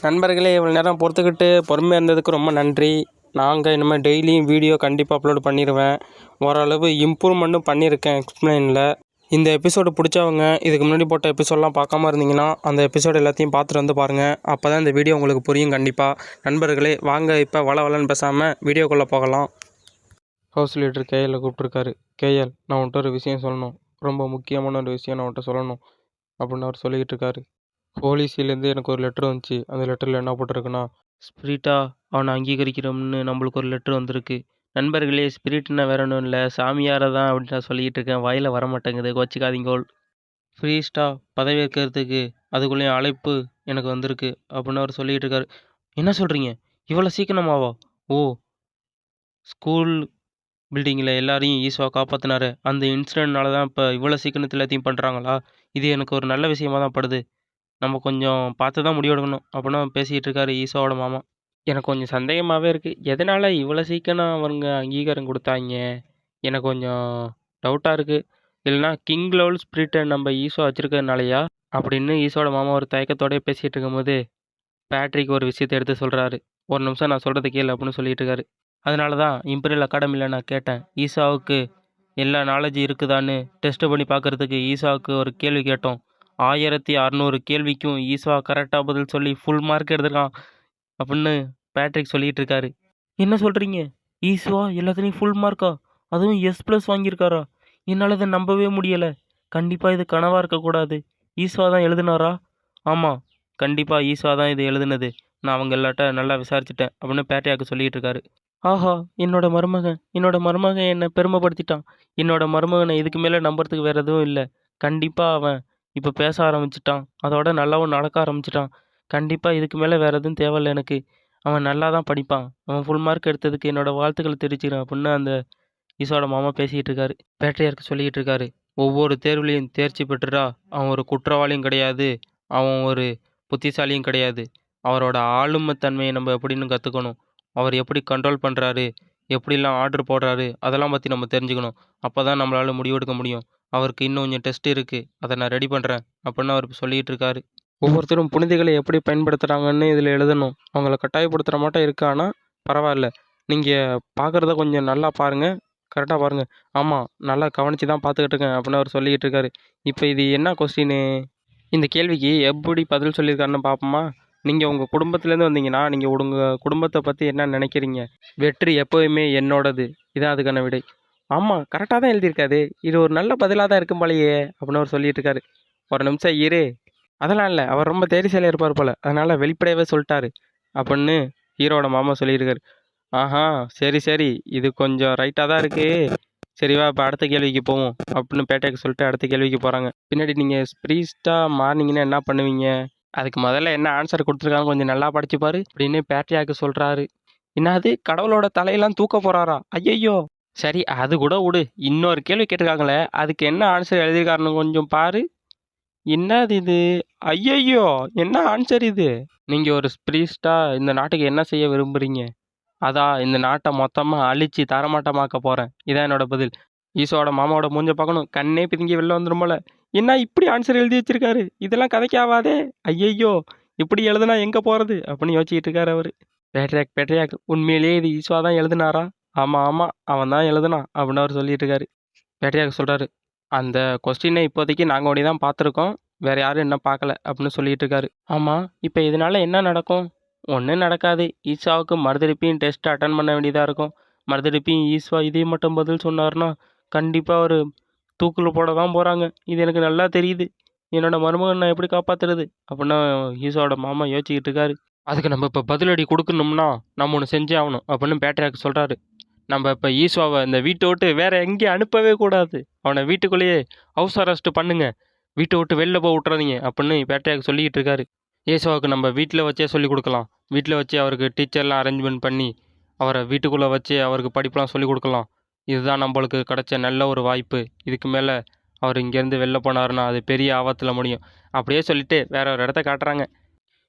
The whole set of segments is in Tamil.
நண்பர்களே, இவ்வளோ நேரம் பொறுத்துக்கிட்டு பொறுமையாக இருந்ததுக்கு ரொம்ப நன்றி. நாங்கள் இனிமேல் டெய்லியும் வீடியோ கண்டிப்பாக அப்லோட் பண்ணிடுவேன். ஓரளவு இம்ப்ரூவ்மெண்ட்டும் பண்ணியிருக்கேன் எக்ஸ்பிளைனில். இந்த எபிசோடு பிடிச்சவங்க இதுக்கு முன்னாடி போட்ட எபிசோடெலாம் பார்க்காம இருந்தீங்கன்னா அந்த எபிசோடு எல்லாத்தையும் பார்த்துட்டு வந்து பாருங்கள். அப்போ தான் இந்த வீடியோ உங்களுக்கு புரியும் கண்டிப்பாக. நண்பர்களே, வாங்க இப்போ வளன்னு பேசாமல் வீடியோக்குள்ளே போகலாம். ஹவுஸ் லீடர் கேஎல்லை கூப்பிட்ருக்காரு. கேஎல், நான் உன்ட்ட ஒரு விஷயம் சொல்லணும், ரொம்ப முக்கியமான ஒரு விஷயம் நான் உன்ட்ட சொல்லணும் அப்படின்னு அவர் சொல்லிக்கிட்டு இருக்காரு. போலீஸ்லேருந்து எனக்கு ஒரு லெட்ரு வந்துச்சு. அந்த லெட்டரில் என்ன போட்டிருக்குன்னா, ஸ்பிரிட்டா அவனை அங்கீகரிக்கிறோம்னு நம்மளுக்கு ஒரு லெட்ரு வந்திருக்கு. நண்பர்களே, ஸ்பிரிட்னா வேற ஒன்றும் இல்லை, சாமியாரை தான் அப்படின்னு நான் சொல்லிக்கிட்டு இருக்கேன். வாயில் வர மாட்டேங்குது, கோச்சிக்காதீங்கோல். ஃப்ரீஸ்டா பதவியேற்கிறதுக்கு அதுக்குள்ளேயும் அழைப்பு எனக்கு வந்திருக்கு அப்படின்னு அவர் சொல்லிக்கிட்டு இருக்காரு. என்ன சொல்கிறீங்க, இவ்வளோ சீக்கிரமாவா? ஓ, ஸ்கூல் பில்டிங்கில் எல்லாரையும் ஈஸ்வா காப்பாற்றினாரு, அந்த இன்சிடென்ட்னால தான் இப்போ இவ்வளோ சீக்கிரத்தில் எல்லாத்தையும் பண்ணுறாங்களா? இது எனக்கு ஒரு நல்ல விஷயமா தான் படுது. நம்ம கொஞ்சம் பார்த்து தான் முடிவெடுக்கணும் அப்படின்னு பேசிக்கிட்டு இருக்காரு ஈசாவோட மாமா. எனக்கு கொஞ்சம் சந்தேகமாகவே இருக்குது, எதனால் இவ்வளோ சீக்கிரம் அவங்க அங்கீகாரம் கொடுத்தாங்க? எனக்கு கொஞ்சம் டவுட்டாக இருக்குது. இல்லைனா கிங் லெவல் ஸ்பிரிட்டை நம்ம ஈசோ வச்சுருக்கிறதுனாலையா அப்படின்னு ஈசோட மாமா ஒரு தயக்கத்தோடய பேசிகிட்டு இருக்கும்போது பேட்ரிக் ஒரு விஷயத்தை எடுத்து சொல்கிறாரு. ஒரு நிமிஷம் நான் சொல்கிறது கேளு அப்படின்னு சொல்லிட்டு இருக்காரு. அதனால தான் இம்பீரியல் அகாடமியில் நான் கேட்டேன், ஈசாவுக்கு எல்லா நாலேஜ் இருக்குதான்னு டெஸ்ட் பண்ணி பார்க்குறதுக்கு ஈசாவுக்கு ஒரு கேள்வி கேட்டோம். 1600 கேள்விக்கும் ஈஸ்வா கரெக்டாக பதில் சொல்லி ஃபுல் மார்க் எடுத்துருக்கான் அப்படின்னு பேட்ரிக் சொல்லிகிட்டு இருக்காரு. என்ன சொல்கிறீங்க, ஈஸ்வா எல்லாத்துலேயும் ஃபுல் மார்க்கா? அதுவும் S+ வாங்கியிருக்காரா? என்னால் இதை நம்பவே முடியலை. கண்டிப்பாக இது கனவாக இருக்கக்கூடாது. ஈஸ்வா தான் எழுதுனாரா? ஆமாம், கண்டிப்பாக ஈஸ்வா தான் இது எழுதுனது. நான் அவங்க எல்லாட்ட நல்லா விசாரிச்சிட்டேன் அப்படின்னு பேட்ரியாக்கு சொல்லிகிட்டு இருக்காரு. ஆஹா, என்னோட மருமகன் என்னை பெருமைப்படுத்திட்டான். என்னோட மருமகனை இதுக்கு மேலே நம்புறதுக்கு வேறு எதுவும் இல்லை. கண்டிப்பாக அவன் இப்போ பேச ஆரம்பிச்சிட்டான். அதோட நல்லாவும் நடக்க ஆரம்பிச்சிட்டான். கண்டிப்பாக இதுக்கு மேலே வேறு எதுவும் தேவையில்லை எனக்கு. அவன் நல்லா தான் படிப்பான். அவன் ஃபுல் மார்க் எடுத்ததுக்கு என்னோட வாழ்த்துக்களை தெரிவிச்சுக்கிறேன் அப்படின்னு அந்த ஈசோட மாமா பேசிக்கிட்டு இருக்காரு. பேட்ரியார்க்கு சொல்லிக்கிட்டு இருக்காரு. ஒவ்வொரு தேர்வுலையும் தேர்ச்சி பெற்றுட்டா அவன் ஒரு குற்றவாளியும் கிடையாது, அவன் ஒரு புத்திசாலியும் கிடையாது. அவரோட ஆளுமைத்தன்மையை நம்ம எப்படின்னு கற்றுக்கணும். அவர் எப்படி கண்ட்ரோல் பண்ணுறாரு, எப்படிலாம் ஆர்டர் போடுறாரு, அதெல்லாம் பற்றி நம்ம தெரிஞ்சுக்கணும். அப்போ தான் நம்மளால் முடிவெடுக்க முடியும். அவருக்கு இன்னும் கொஞ்சம் டெஸ்ட் இருக்குது, அதை நான் ரெடி பண்ணுறேன் அப்படின்னு அவர் சொல்லிகிட்டு இருக்காரு. ஒவ்வொருத்தரும் புனிதிகளை எப்படி பயன்படுத்துகிறாங்கன்னு இதில் எழுதணும். அவங்கள கட்டாயப்படுத்துகிற மாட்டோம் இருக்கு, ஆனால் பரவாயில்ல, நீங்கள் பார்க்குறத கொஞ்சம் நல்லா பாருங்கள், கரெக்டாக பாருங்கள். ஆமாம், நல்லா கவனித்து தான் பார்த்துக்கிட்டு இருக்கேன் அப்படின்னு அவர் சொல்லிக்கிட்டு இருக்காரு. இப்போ இது என்ன கொஸ்டின்னு, இந்த கேள்விக்கு எப்படி பதில் சொல்லியிருக்காருன்னு பார்ப்போமா? நீங்கள் உங்கள் குடும்பத்துலேருந்து வந்தீங்கன்னா நீங்கள் உங்கள் குடும்பத்தை பற்றி என்ன நினைக்கிறீங்க? வெற்றி எப்போவுமே என்னோடது, இதான் அதுக்கான விடை. ஆமாம், கரெக்டாக தான் எழுதியிருக்காரு. இது ஒரு நல்ல பதிலாக தான் இருக்கும் போலையே அப்படின்னு அவர் சொல்லிட்டு இருக்காரு. ஒரு நிமிஷம் இரு, அதெல்லாம் இல்லை, அவர் ரொம்ப தைரியசாலியாக இருப்பார் போல், அதனால் வெளிப்படையாகவே சொல்லிட்டாரு அப்படின்னு ஹீரோட மாமா சொல்லியிருக்காரு. ஆஹா, சரி சரி, இது கொஞ்சம் ரைட்டாக தான் இருக்குது. சரிவா, இப்போ அடுத்த கேள்விக்கு போவோம் அப்படின்னு பேட்டைக்கு சொல்லிட்டு அடுத்த கேள்விக்கு போகிறாங்க. பின்னாடி நீங்கள் ஸ்ப்ரீஸ்டாக மாறினீங்கன்னா என்ன பண்ணுவீங்க? அதுக்கு முதல்ல என்ன ஆன்சர் கொடுத்துருக்காங்க கொஞ்சம் நல்லா படிச்சுப்பாரு அப்படின்னு பேட்ரியாக்கு சொல்கிறாரு. என்னது, கடவுளோட தலையெல்லாம் தூக்க போகிறாரா? ஐயையோ, சரி அது கூட விடு, இன்னொரு கேள்வி கேட்டிருக்காங்களே அதுக்கு என்ன ஆன்சர் எழுதியிருக்காருன்னு கொஞ்சம் பாரு. என்னது இது? ஐயையோ, என்ன ஆன்சர் இது? நீங்கள் ஒரு ஸ்ப்ரீஸ்டாக இந்த நாட்டுக்கு என்ன செய்ய விரும்புகிறீங்க? அதான், இந்த நாட்டை மொத்தமாக அழிச்சு தரமாட்டமாக்க போகிறேன், இதான் என்னோட பதில். ஈசோட மாமாவோட மூஞ்ச பார்க்கணும், கண்ணே பிதுங்கி வெளில வந்துடும் போல. என்ன இப்படி ஆன்சர் எழுதி வச்சிருக்காரு, இதெல்லாம் கதைக்காவாதே. ஐயையோ, இப்படி எழுதுனா எங்கே போகிறது அப்படின்னு யோசிச்சுட்டு இருக்காரு அவர். பேட்ரியாக், உண்மையிலேயே இது ஈஸ்வா தான் எழுதுனாரா? ஆமாம் ஆமாம், அவன் தான் எழுதுனான் அப்படின்னு அவர் சொல்லிட்டு இருக்காரு. பேட்ரியாக் சொல்கிறாரு, அந்த கொஸ்டினை இப்போதைக்கு நாங்கள் ஒடி தான் பார்த்துருக்கோம், வேறு யாரும் இன்னும் பார்க்கல அப்படின்னு சொல்லிட்டு இருக்காரு. ஆமாம், இப்போ இதனால் என்ன நடக்கும்? ஒன்றும் நடக்காது. ஈஸ்வாவுக்கு மறுதிருப்பியும் டெஸ்ட் அட்டன் பண்ண வேண்டியதாக இருக்கும். மறுதிருப்பியும் ஈஸ்வா இதே மட்டும் பதில் சொன்னார்னா கண்டிப்பாக அவர் தூக்கில் போட தான் போகிறாங்க. இது எனக்கு நல்லா தெரியுது. என்னோட மருமகன் நான் எப்படி காப்பாற்றுறது அப்படின்னு ஈஸ்வாவோட மாமா யோசிச்சுக்கிட்டு இருக்காரு. அதுக்கு நம்ம இப்போ பதிலடி கொடுக்கணும்னா நம்ம ஒன்று செஞ்சே ஆகணும் அப்படின்னு பேட்ரியாக்கு சொல்கிறாரு. நம்ம இப்போ ஈஸ்வாவை இந்த வீட்டை விட்டு வேறு எங்கேயும் அனுப்பவே கூடாது. அவனை வீட்டுக்குள்ளேயே ஹவுஸ் அரெஸ்ட் பண்ணுங்க, வீட்டை விட்டு வெளில போக விட்றாதீங்க அப்படின்னு பேட்ரியாக்கு சொல்லிக்கிட்டு இருக்காரு. ஈஸ்வாவுக்கு நம்ம வீட்டில் வச்சே சொல்லிக் கொடுக்கலாம். வீட்டில் வச்சு அவருக்கு டீச்சர்லாம் அரேஞ்ச்மெண்ட் பண்ணி அவரை வீட்டுக்குள்ளே வச்சு அவருக்கு படிப்பெலாம் சொல்லிக் கொடுக்கலாம். இதுதான் நம்மளுக்கு கிடைச்ச நல்ல ஒரு வாய்ப்பு. இதுக்கு மேலே அவர் இங்கேருந்து வெளில போனாருன்னா அது பெரிய ஆபத்தில் முடியும் அப்படியே சொல்லிட்டு வேற ஒரு இடத்த காட்டுறாங்க.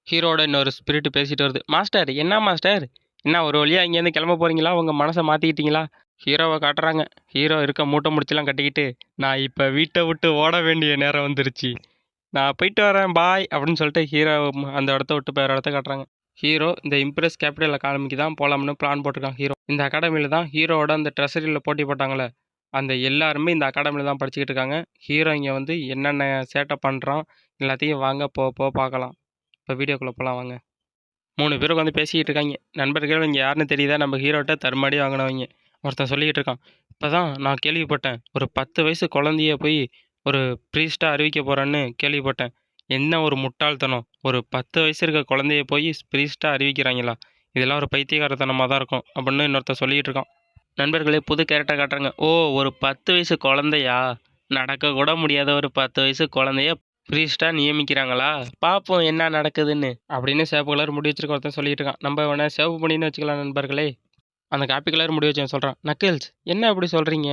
ஹீரோட இன்னொரு ஸ்பிரிட் பேசிட்டு வருது. மாஸ்டர், என்ன மாஸ்டர், என்ன ஒரு வழியாக இங்கேருந்து கிளம்ப போகிறீங்களா? உங்கள் மனசை மாற்றிக்கிட்டீங்களா? ஹீரோவை காட்டுறாங்க. ஹீரோ இருக்க மூட்டை முடிச்செல்லாம் கட்டிக்கிட்டு, நான் இப்போ வீட்டை விட்டு ஓட வேண்டிய நேரம் வந்துருச்சு. நான் போயிட்டு வரேன் பாய் அப்படின்னு சொல்லிட்டு ஹீரோ அந்த இடத்த விட்டு வேறு இடத்த காட்டுறாங்க. ஹீரோ இந்த இம்ப்ரெஸ் கேபிட்டல் அகாடமிக்கு தான் போகலாம்னு பிளான் போட்டிருக்கான் ஹீரோ. இந்த அகாடமியில் தான் ஹீரோவோட அந்த ட்ரெஸரியில் போட்டி போட்டாங்களே அந்த எல்லாருமே இந்த அகாடமியில் தான் படிச்சுக்கிட்டு இருக்காங்க. ஹீரோ இங்கே வந்து என்னென்ன சேட்டை பண்ணுறான் எல்லாத்தையும் வாங்க பார்க்கலாம். இப்போ வீடியோக்குள்ளே போகலாம் வாங்க. 3 பேருக்கு வந்து பேசிக்கிட்டு இருக்காங்க. நண்பர்கள் இங்கே யாருன்னு தெரியுதா? நம்ம ஹீரோட்ட தருமாடி வாங்கினவங்க. ஒருத்தன் சொல்லிக்கிட்டு இருக்கான், இப்போ தான் நான் கேள்விப்பட்டேன் ஒரு 10 வயசு குழந்தைய போய் ஒரு ப்ரீஸ்ட்டாக அறிவிக்க போகிறேன்னு கேள்விப்பட்டேன். என்ன ஒரு முட்டாள்தனம்! ஒரு 10 வயசு இருக்க குழந்தைய போய் ப்ரீஸ்ட்டாக அறிவிக்கிறாங்களா? இதெல்லாம் ஒரு பைத்தியக்காரத்தனமாக தான் இருக்கும் அப்படின்னு இன்னொருத்தன் சொல்லிக்கிட்டு இருக்கான். நண்பர்களே புது கேரக்டர் காட்டுறாங்க. ஓ, ஒரு 10 வயசு குழந்தையா? நடக்க கூட முடியாத ஒரு 10 வயசு குழந்தைய ப்ரீஸ்டா நியமிக்கிறாங்களா? பார்ப்போம் என்ன நடக்குதுன்னு அப்படின்னு சேப்பு கலர் முடி வச்சிருக்க ஒருத்தன் சொல்லிட்டு இருக்கான். நம்ம வேணா சேவ் பண்ணின்னு வச்சுக்கலாம் நண்பர்களே. அந்த காப்பி கலர் முடி வச்சவன் சொல்கிறான், நக்கில்ஸ் என்ன அப்படி சொல்கிறீங்க?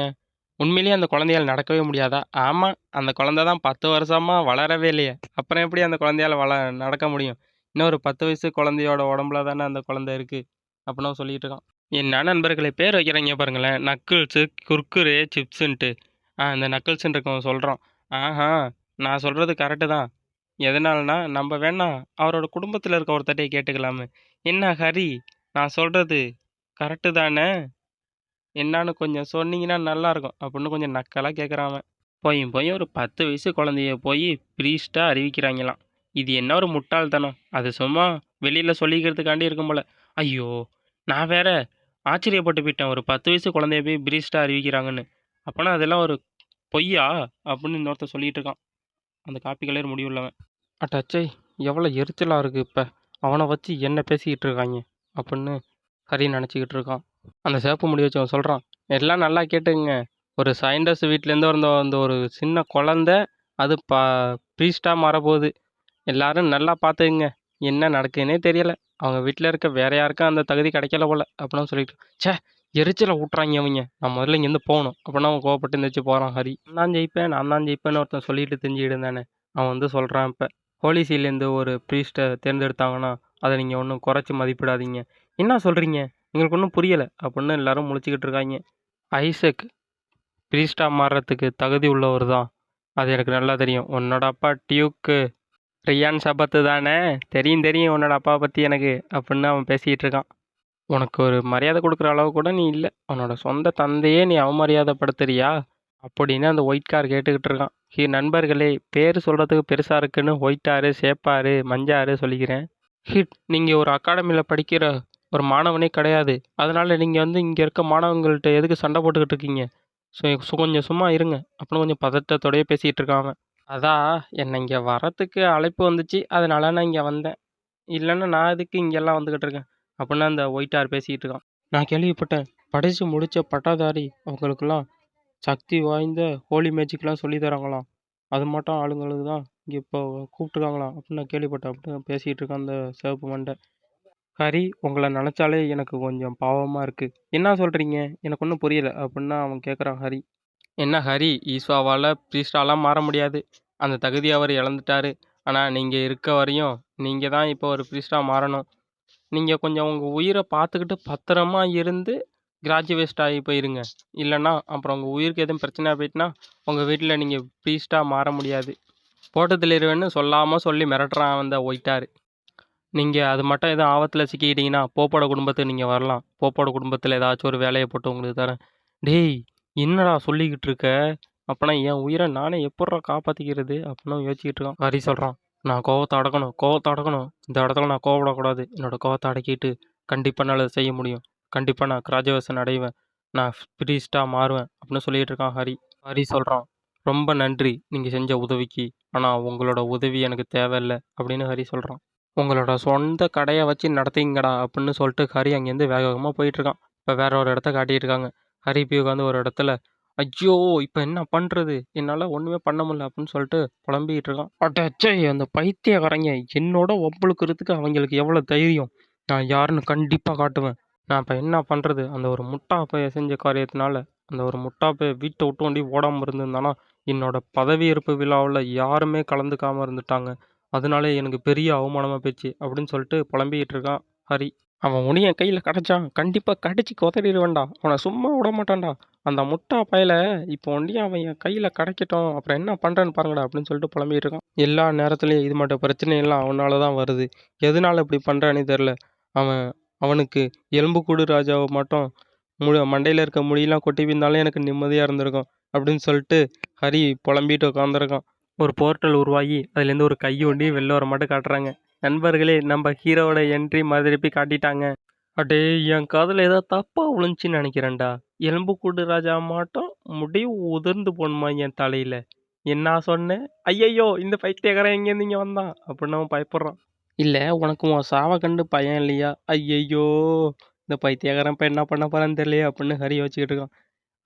உண்மையிலேயே அந்த குழந்தையால் நடக்கவே முடியாதா? ஆமாம், அந்த குழந்தை தான் 10 வருஷமா வளரவே இல்லையே, அப்புறம் எப்படி அந்த குழந்தையால் நடக்க முடியும்? இன்னும் ஒரு 10 வயசு குழந்தையோட உடம்புல தானே அந்த குழந்தை இருக்குது அப்படின்னு சொல்லிட்டு இருக்கான். என்ன நண்பர்களே பேர் வைக்கிறாங்க பாருங்களேன், நக்கிள்ஸு குர்குரே சிப்ஸுன்ட்டு. இந்த நக்கிள்ஸுன்னு இருக்கவன் சொல்கிறான், ஆஹா நான் சொல்கிறது கரெக்டு தான். எதனாலனா நம்ம வேணா அவரோட குடும்பத்தில் இருக்க ஒருத்தட்டையே கேட்டுக்கலாமே. என்ன ஹரி, நான் சொல்கிறது கரெக்டு தானே? என்னான்னு கொஞ்சம் சொன்னீங்கன்னா நல்லாயிருக்கும் அப்படின்னு கொஞ்சம் நக்கலாக கேட்குறான். போய் ஒரு 10 வயசு குழந்தைய போய் ப்ரீஸ்ட்டாக அறிவிக்கிறாங்களாம். இது என்ன ஒரு முட்டாள்தனம்! அது சும்மா வெளியில் சொல்லிக்கிறதுக்காண்டி இருக்கும் போல. ஐயோ, நான் வேற ஆச்சரியப்பட்டு போயிட்டேன், ஒரு 10 வயசு குழந்தைய போய் ப்ரீஸ்ட்டாக அறிவிக்கிறாங்கன்னு. அப்போனா அதெல்லாம் ஒரு பொய்யா அப்படின்னு இன்னொருத்தர் சொல்லிட்டு இருக்கான், அந்த காப்பி கலர் முடிவுள்ளவன். அட்டச்சை, எவ்வளோ எரிச்சலாக இருக்குது இப்போ, அவனை வச்சு என்ன பேசிக்கிட்டு இருக்காங்க அப்படின்னு ஹரி நினச்சிக்கிட்டு இருக்கான். அந்த சேப்பு முடி வச்சவன் சொல்கிறான், எல்லாம் நல்லா கேட்டுங்க. ஒரு சயின்டிஸ்ட் வீட்டிலேருந்து வந்த அந்த ஒரு சின்ன குழந்த அது ப்ரீஸ்டாக மாறப்போகுது. எல்லாரும் நல்லா பார்த்துக்குங்க. என்ன நடக்குதுன்னே தெரியலை. அவங்க வீட்டில் இருக்க வேற யாருக்கும் அந்த தகுதி கிடைக்கல போல அப்படின்னு சொல்லிட்டு, ச்சே எரிச்சலை ஊட்டுறாங்க அவங்க. நான் முதல்ல இங்கேருந்து போகணும் அப்படின்னு அவன் கோவப்பட்டு இருந்துச்சு போகிறான் ஹரி. நான் தான் ஜெயிப்பேன்னு ஒருத்தன் சொல்லிட்டு தெரிஞ்சுக்கிட்டு இருந்தானே, அவன் வந்து சொல்கிறான், இப்போ போலீஸிலேருந்து ஒரு ப்ரீஸ்ட்டை தேர்ந்தெடுத்தாங்கன்னா அதை நீங்கள் ஒன்றும் குறைச்சி மதிப்பிடாதீங்க. என்ன சொல்கிறீங்க? எங்களுக்கு ஒன்றும் புரியலை அப்படின்னு எல்லாரும் முழிச்சுக்கிட்டு இருக்காங்க. ஐசக் ப்ரீஸ்டாக மாறுறதுக்கு தகுதி உள்ளவர் தான், அது எனக்கு நல்லா தெரியும். உன்னோட அப்பா டியூக்கு ரியான் சபத்து தானே? தெரியும் உன்னோட அப்பாவை பற்றி எனக்கு அப்படின்னு அவன் பேசிக்கிட்டு இருக்கான். உனக்கு ஒரு மரியாதை கொடுக்குற அளவு கூட நீ இல்லை. உன்னோட சொந்த தந்தையே நீ அவமரியாதைப்படுத்துறியா அப்படின்னு அந்த ஒயிட் கார் கேட்டுக்கிட்டு இருக்கான். நண்பர்களே பேர் சொல்கிறதுக்கு பெருசாக இருக்குன்னு ஒயிட்டாரு சேப்பாரு மஞ்சாரு சொல்லிக்கிறேன். நீங்கள் ஒரு அகாடமியில் படிக்கிற ஒரு மாணவனே கிடையாது. அதனால் நீங்கள் வந்து இங்கே இருக்க மாணவங்கள்ட்ட எதுக்கு சண்டை போட்டுக்கிட்டு இருக்கீங்க? கொஞ்சம் சும்மா இருங்க அப்படின்னு கொஞ்சம் பதட்டத்தோடயே பேசிகிட்டு இருக்கான் அவன். அதான் என்னை இங்கே வரத்துக்கு அழைப்பு வந்துச்சு, அதனால நான் இங்கே வந்தேன். இல்லைன்னா நான் எதுக்கு இங்கெல்லாம் வந்துக்கிட்டு இருக்கேன் அப்படின்னு அந்த ஒயிட்டார் பேசிக்கிட்டு இருக்கான். நான் கேள்விப்பட்டேன், படித்து முடித்த பட்டாதாரி அவங்களுக்கெல்லாம் சக்தி வாய்ந்த ஹோலி மேஜிக்லாம் சொல்லி தராங்களாம். அது மட்டும் ஆளுங்களுக்கு தான் இங்கே இப்போ கூப்பிட்ருக்காங்களாம் அப்படின்னு நான் கேள்விப்பட்டேன் அப்படின்னு பேசிகிட்டு இருக்கான் அந்த சிவப்பு மண்டை. ஹரி, உங்களை நினச்சாலே எனக்கு கொஞ்சம் பாவமாக இருக்குது. என்ன சொல்கிறீங்க? எனக்கு ஒன்றும் புரியலை அப்படின்னு அவன் கேட்குறான் ஹரி. என்ன ஹரி, ஈஸ்வாவால் ப்ரீஸ்டாலாம் மாற முடியாது, அந்த தகுதியை அவர் இழந்துட்டாரு. ஆனால் நீங்கள் இருக்க வரையும் நீங்கள் தான் இப்போ ஒரு ப்ரீஸ்டாக மாறணும். நீங்கள் கொஞ்சம் உங்கள் உயிரை பார்த்துக்கிட்டு பத்திரமா இருந்து கிராஜுவேட் ஆகி போயிருங்க. இல்லைன்னா அப்புறம் உங்கள் உயிருக்கு எதுவும் பிரச்சனை போயிட்டுனா உங்கள் வீட்டில் நீங்கள் ப்ரீஸ்டாக மாற முடியாது. போட்டு தள்ளிடுவேன்னு சொல்லாமல் சொல்லி மிரட்டுறான் அந்த ஒயிட்டார். நீங்கள் அது மட்டும் எதுவும் ஆபத்தில் சிக்கிக்கிட்டீங்கன்னா போப்போட குடும்பத்துக்கு நீங்கள் வரலாம். போப்போட குடும்பத்தில் ஏதாச்சும் ஒரு வேலையை போட்டு உங்களுக்கு தரேன். டேய், என்னடா சொல்லிக்கிட்டு இருக்க? அப்போனா என் உயிரை நானே எப்பட்றா காப்பாற்றிக்கிறது அப்படின்னு யோசிச்சுக்கிட்டு இருக்கான். ஹரி சொல்கிறான், நான் கோவத்தை அடக்கணும். இந்த இடத்துல நான் கோவப்படக்கூடாது. என்னோட கோவத்தை அடக்கிட்டு கண்டிப்பாக நான் அதை செய்ய முடியும். கண்டிப்பாக நான் கிராஜுவேஷன் அடைவேன். நான் ப்ரீஸ்டாக மாறுவேன் அப்படின்னு சொல்லிகிட்டு இருக்கான் ஹரி. ஹரி சொல்கிறான், ரொம்ப நன்றி நீங்கள் செஞ்ச உதவிக்கு. ஆனால் உங்களோட உதவி எனக்கு தேவையில்லை அப்படின்னு ஹரி சொல்கிறான். உங்களோட சொந்த கடையை வச்சு நடத்திங்கடா அப்படின்னு சொல்லிட்டு ஹரி அங்கேருந்து வேக வேகமாக போயிட்டுருக்கான். இப்போ வேற ஒரு இடத்த காட்டிகிட்டு இருக்காங்க. ஹரி போய் உட்காந்து ஒரு இடத்துல, ஐயோ இப்போ என்ன பண்ணுறது, என்னால் ஒன்றுமே பண்ண முடியல அப்படின்னு சொல்லிட்டு புலம்பிக்கிட்டு இருக்கான். அட்டச்சே, அந்த பைத்தியக்காரங்க என்னோட ஒப்புழுக்கிறதுக்கு அவங்களுக்கு எவ்வளோ தைரியம்! நான் யாருன்னு கண்டிப்பாக காட்டுவேன். நான் இப்போ என்ன பண்ணுறது? அந்த ஒரு முட்டாப்பைய செஞ்ச காரியத்தினால அந்த ஒரு முட்டாப்பைய வீட்டை விட்டு வண்டி ஓடாமல் இருந்திருந்தானா என்னோட பதவியேற்பு விழாவில் யாருமே கலந்துக்காமல் இருந்துட்டாங்க. அதனால எனக்கு பெரிய அவமானமாக போச்சு அப்படின்னு சொல்லிட்டு புலம்பிக்கிட்டு இருக்கான் ஹரி. அவன் ஒன்று என் கையில் கிடச்சான் கண்டிப்பாக கடிச்சு கொதறிடுவேன்டா, அவனை சும்மா விட மாட்டான்டா. அந்த முட்டா பயல இப்போ ஒண்டி அவன் என் கையில் கிடைக்கட்டும், அப்புறம் என்ன பண்ணுறேன்னு பாருங்கடா அப்படின்னு சொல்லிட்டு புலம்பிட்டு இருக்கான். எல்லா நேரத்துலையும் இது மட்டும் பிரச்சனையெல்லாம் அவனால தான் வருது. எதனால இப்படி பண்ணுறானே தெரில. அவன் அவனுக்கு எலும்புக்கூடு ராஜாவை மட்டும் மண்டையில் இருக்க முடியெல்லாம் கொட்டி இருந்தாலும் எனக்கு நிம்மதியாக இருந்திருக்கும் அப்படின்னு சொல்லிட்டு ஹரி புலம்பிட்டு உட்காந்துருக்கான். ஒரு போர்ட்டல் உருவாகி அதுலேருந்து ஒரு கை ஒண்டி வெளில வர மட்டும் காட்டுறாங்க. நண்பர்களே, நம்ம ஹீரோவோட என்ட்ரி மறுதிருப்பி காட்டிட்டாங்க. அடே, என் காதில் ஏதோ தப்பாக விழுந்துச்சின்னு நினைக்கிறேன்டா. எலும்புக்கூடு ராஜா மாட்டோம் முடிவு உதிர்ந்து போகணுமா என் தலையில்? என்ன சொன்னேன்? ஐயையோ, இந்த பைத்தியக்காரன் எங்கேருந்து இங்கே வந்தான் அப்படின்னு அவன் பயப்படுறான். இல்லை, உனக்கு உன் சாவை கண்டு பயம் இல்லையா? ஐயையோ, இந்த பைத்தியக்காரன் இப்போ என்ன பண்ண போறான்னு தெரியலையே அப்படின்னு ஹரி யோசிச்சுக்கிட்டு இருக்கான்.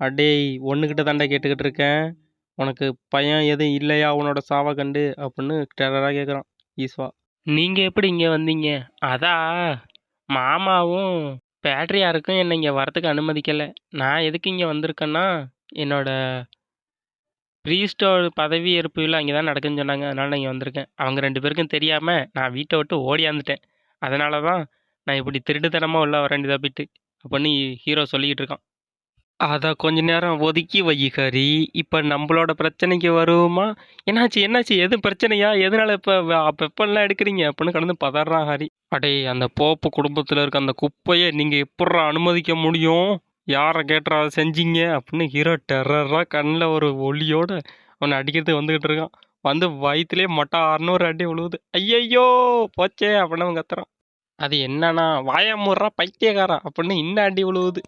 அடேய், ஒன்றுக்கிட்ட தாண்டா கேட்டுக்கிட்டு இருக்கேன். உனக்கு பயம் எதுவும் இல்லையா உன்னோட சாவை கண்டு அப்படின்னு டெரராக கேட்குறான் ஈஸ்வா. நீங்கள் எப்படி இங்கே வந்தீங்க? அதான் மாமாவும் பேட்ரியாருக்கும் என்னை இங்கே வரத்துக்கு அனுமதிக்கலை. நான் எதுக்கு இங்கே வந்திருக்கேன்னா, என்னோட ப்ரீஸ்டோட பதவி ஏற்பு விழா அங்கே தான் நடக்குன்னு சொன்னாங்க. அதனால நான் இங்கே வந்திருக்கேன். அவங்க 2 பேருக்கும் தெரியாமல் நான் வீட்டை விட்டு ஓடியாந்துட்டேன். அதனால தான் நான் இப்படி திருட்டுத்தனமாக உள்ள வர வேண்டியதாக போயிட்டு அப்படின்னு ஹீரோ சொல்லிக்கிட்டு இருக்கான். அதை கொஞ்ச நேரம் ஒதுக்கி வை ஹரி. இப்போ நம்மளோட பிரச்சனைக்கு வருவோமா? என்னாச்சு என்னாச்சு, எதுவும் பிரச்சனையா? எதனால இப்போ வெப்பன்லாம் எடுக்கிறீங்க அப்படின்னு கடந்து பதறான் ஹரி. அடே, அந்த போப்பு குடும்பத்தில் இருக்க அந்த குப்பையை நீங்கள் எப்பட்றா அனுமதிக்க முடியும்? யாரை கேட்டுறா அதை செஞ்சீங்க அப்படின்னு ஹீரோ டெரராக கண்ணில் ஒரு ஒளியோட அவனை அடிக்கிறதுக்கு வந்துக்கிட்டு இருக்கான். வந்து வயிற்றுலேயே மொட்டை 600 அடி விழுவுது. ஐயையோ போச்சே அப்படின்னு அவன் கத்துறான். அது என்னன்னா, வாயா மூடுறா பைத்தியக்காரா அப்படின்னு இன்னும் அடி விழுவுது.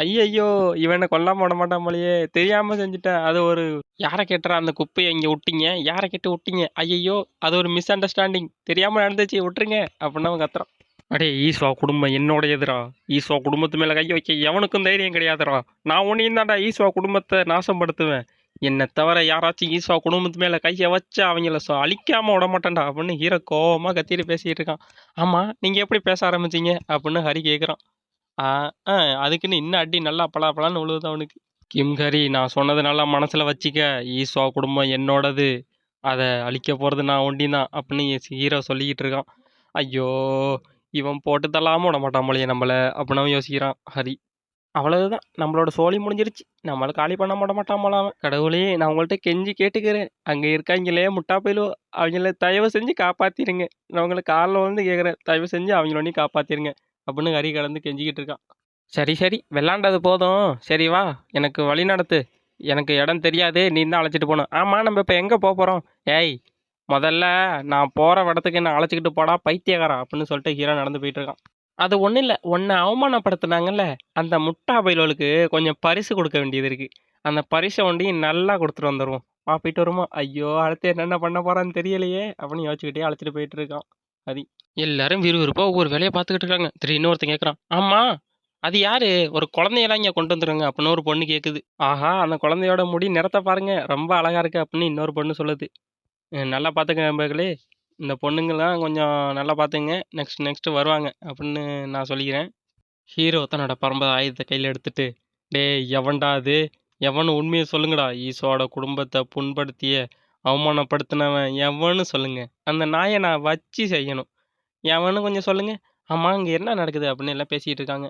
ஐயையோ, இவனை கொல்லாம விட மாட்டான் போலயே, தெரியாம செஞ்சுட்டேன். அது ஒரு யாரை கேட்டுறா அந்த குப்பையை இங்கே விட்டீங்க? யாரை கேட்டு விட்டீங்க? ஐயையோ, அது ஒரு மிஸ் அண்டர்ஸ்டாண்டிங், தெரியாம நடந்துச்சு, விட்டுருங்க அப்படின்னு அவன் கத்துறான். அடே, ஈஸ்வா குடும்பம் என்னோடையதுடா. ஈஸ்வா குடும்பத்து மேல கை வைக்க எவனுக்கும் தைரியம் கிடையாதுடா. நான் உன்னையும் தான்டா ஈஸ்வா குடும்பத்தை நாசப்படுத்துவேன். என்னை தவிர யாராச்சும் ஈஸ்வா குடும்பத்து மேல கையை வச்சு அவங்கள அழிக்காம விட மாட்டேன்டா அப்படின்னு ஹீரோ கோவமா கத்திட்டு பேசிட்டு இருக்கான். ஆமா, நீங்க எப்படி பேச ஆரம்பிச்சீங்க அப்படின்னு ஹரி கேட்குறான். ஆ ஆ அதுக்குன்னு இன்னும் அடி நல்லா பலாப்பலான்னு விழுவுது அவனுக்கு. கிம் ஹரி, நான் சொன்னது நல்லா மனசுல வச்சுக்க. ஈஸ்வா குடும்பம் என்னோடது. அதை அழிக்க போறது நான் ஒண்டிதான் அப்படின்னு ஹீரோ சொல்லிக்கிட்டு இருக்கான். ஐயோ, இவன் போட்டு தள்ளாம விட மாட்டான் போலயே நம்மள அப்படின்னு அவன் யோசிக்கிறான் ஹரி. அவ்வளவுதான், நம்மளோட சோழி முடிஞ்சிருச்சு. நம்மளை காலி பண்ண விட மாட்டான் போல அவன். கடவுளே, நான் உங்கள்கிட்ட கெஞ்சி கேட்டுக்கிறேன். அங்கே இருக்காங்களே முட்டா பயிலோ, அவங்கள தயவு செஞ்சு காப்பாத்திருங்க. நான் உங்களை காலில் வந்து கேட்குறேன், தயவு செஞ்சு அவங்கள ஒன்றி காப்பாத்திருங்க அப்படின்னு ஹரி கடந்து கெஞ்சிக்கிட்டு இருக்கான். சரி சரி, விளாண்டது போதும். சரி வா, எனக்கு வழி நடத்து. எனக்கு இடம் தெரியாது, நீ தான் அழைச்சிட்டு போகணும். ஆமாம், நம்ம இப்போ எங்கே போக போகிறோம்? ஏய், முதல்ல நான் போகிற இடத்துக்கு என்ன அழைச்சிக்கிட்டு போடா பைத்தியக்காரா அப்படின்னு சொல்லிட்டு ஹீரோ நடந்து போயிட்டு இருக்கான். அது ஒன்றும் இல்லை, உன்னை அவமானப்படுத்தினாங்கல்ல, அந்த முட்டா பயில்களுக்கு கொஞ்சம் பரிசு கொடுக்க வேண்டியது இருக்குது. அந்த பரிசை ஒண்டி நல்லா கொடுத்துட்டு வந்துடுவோம். வா, போயிட்டு வருமா? ஐயோ, அடுத்து என்னென்ன பண்ண போகிறான்னு தெரியலையே அப்படின்னு யோசிச்சுக்கிட்டே அழைச்சிட்டு போயிட்டு இருக்கான் ஹரி. எல்லாரும் விறுவிறுப்பாக ஒவ்வொரு வேலையை பார்த்துக்கிட்டு இருக்காங்க. திடீர்னு ஒருத்தன் கேட்குறான், ஆமாம் அது யாரு? ஒரு குழந்தையெல்லாம் இங்கே கொண்டு வந்துருங்க அப்படின்னு ஒரு பொண்ணு கேட்குது. ஆஹா, அந்த குழந்தையோட முடி நிறத்தை பாருங்க, ரொம்ப அழகா இருக்கு அப்படின்னு இன்னொரு பொண்ணு சொல்லுது. நல்லா பார்த்துங்க நண்பர்களே, இந்த பொண்ணுங்கெல்லாம் கொஞ்சம் நல்லா பார்த்துங்க, நெக்ஸ்ட் நெக்ஸ்ட் வருவாங்க அப்படின்னு நான் சொல்லிக்கிறேன். ஹீரோ தன்னோட பரம்பரை ஆயுதத்தை கையில் எடுத்துட்டு, டேய் எவன்டா அது? எவனு உண்மையை சொல்லுங்கடா. ஈசோட குடும்பத்தை புண்படுத்திய அவமானப்படுத்தினவன் எவன்னு சொல்லுங்க. அந்த நாயை நான் வச்சு செய்யணும். எவனு கொஞ்சம் சொல்லுங்க. ஆமாம், இங்கே என்ன நடக்குது அப்படின்னு எல்லாம் பேசிகிட்டு இருக்காங்க.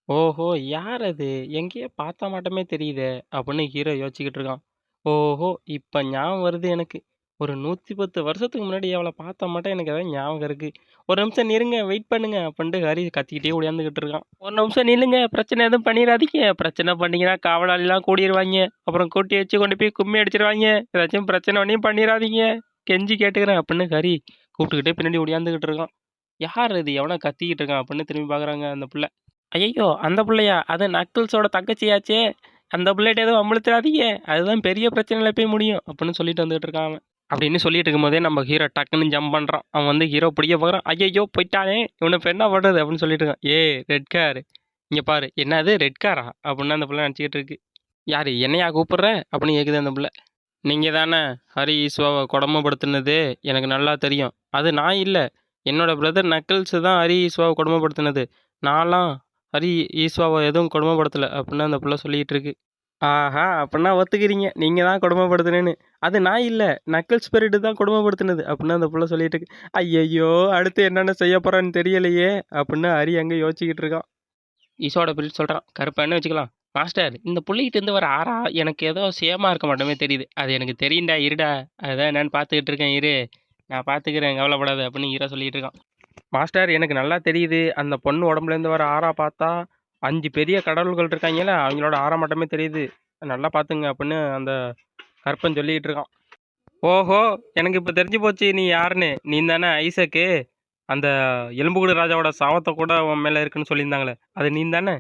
ஓஹோ, யார் அது? எங்கேயோ பார்த்த மாட்டமே தெரியுதே அப்படின்னு ஹீரோ யோசிச்சுக்கிட்டு இருக்கான். ஓஹோ, இப்போ ஞாபகம் வருது எனக்கு. ஒரு 110 வருஷத்துக்கு முன்னாடி அவளை பார்த்த மாட்டேன், எனக்கு அதான் ஞாபகம் இருக்கு. ஒரு நிமிஷம் நிறுங்க, வெயிட் பண்ணுங்க அப்படின்ட்டு ஹரி கத்திக்கிட்டே ஓடியாந்துக்கிட்டு இருக்கான். ஒரு நிமிஷம் நில்லுங்க, பிரச்சனை எதுவும் பண்ணிடாதீங்க. பிரச்சனை பண்ணீங்கன்னா காவலாளிலாம் கூடிடுவாங்க. அப்புறம் கூட்டி வச்சு கொண்டு போய் கும்மி அடிச்சிருவாங்க. ஏதாச்சும் பிரச்சனை ஒன்றையும் பண்ணிடாதீங்க, கெஞ்சி கேட்டுக்கிறேன் அப்படின்னு ஹரி கூப்பிட்டுக்கிட்டே பின்னாடி ஓடியாந்துக்கிட்டு இருக்கான். யார் இது? எவனோ கத்திக்கிட்டு இருக்கான் அப்படின்னு திரும்பி பார்க்குறாங்க அந்த பிள்ளை. ஐயோ, அந்த பிள்ளையா? அது நக்கிள்ஸோட தங்கச்சியாச்சே. அந்த பிள்ளைகிட்ட எதுவும் அமுழுத்துறாதீங்க, அதுதான் பெரிய பிரச்சனையில போய் முடியும் அப்படின்னு சொல்லிட்டு வந்துட்டு இருக்கான் அவன். அப்படின்னு சொல்லிட்டு இருக்கும்போதே நம்ம ஹீரோ டக்குன்னு ஜம்ப் பண்ணுறான். அவன் வந்து ஹீரோ பிடிக்க பார்க்குறான். ஐயோ போயிட்டானே, இவனை இப்போ என்ன பண்ணுறது அப்படின்னு சொல்லிட்டு இருக்கான். ஏ ரெட் கார், இங்கே பாரு. என்னது ரெட் காரா அப்படின்னு அந்த பிள்ளை நினச்சிக்கிட்டு இருக்கு. யார் என்னையா கூப்பிட்ற அப்படின்னு கேட்குது அந்த பிள்ளை. நீங்கள் தானே ஹரி ஈஸ்வாவை கொடுமைப்படுத்தினது? எனக்கு நல்லா தெரியும். அது நான் இல்லை, என்னோட பிரதர் நக்கிள்ஸ் தான் ஹரி ஈஸ்வாவை கொடுமைப்படுத்தினது. நான்லாம் ஹரி ஈஸ்வாவை எதுவும் கொடுமைப்படுத்தலை அப்படின்னு அந்த பிள்ளை சொல்லிகிட்டு இருக்கு. ஆஹா! அப்பன்னா ஒத்துக்கிறீங்க. நீங்க தான் கொடுமைப்படுத்துனேன்னு. அது நான் இல்ல. நக்கிள் ஸ்பிரிட் தான் கொடுமைப்படுத்துனது. அப்புட்ன்னு அந்த புள்ள சொல்லிட்டு இருக்கு. ஐயய்யோ! அடுத்து என்னென்ன செய்ய போறான்னு தெரியலையே! அப்புட்ன்னு ஹரி அங்க யோசிச்சுக்கிட்டு இருக்கான். ஈசோட பிரிட் சொல்றான். கருப்பன்னு வச்சுக்கலாம். மாஸ்டர், இந்த புள்ளைகிட்ட இருந்து வர ஆறா எனக்கு ஏதோ சேமா இருக்க மாட்டோமே தெரியுது. அது எனக்கு தெரியும்டா, இருடா. அதான் என்னன்னு பார்த்துக்கிட்டு இருக்கேன் இரு. நான் பார்த்துக்கிறேன் கவலைப்படாத அப்படின்னு ஹீரோ சொல்லிட்டு இருக்கான். மாஸ்டர், எனக்கு நல்லா தெரியுது. அந்த பொண்ணு உடம்புலேருந்து வர ஆறா பார்த்தா 5 பெரிய கடவுள்கள் இருக்காங்கல்ல, அவங்களோட ஆறா மட்டுமே தெரியுது. நல்லா பார்த்துங்க அப்படின்னு அந்த கருப்பன் சொல்லிக்கிட்டு இருக்கான். ஓஹோ! எனக்கு இப்போ தெரிஞ்சு போச்சு நீ யாருன்னு. நீ தானே ஐசக்கு? அந்த எலும்புக்கூடு ராஜாவோட சாவத்தை கூட உன் மேலே இருக்குன்னு சொல்லியிருந்தாங்களே, அது நீ தானே?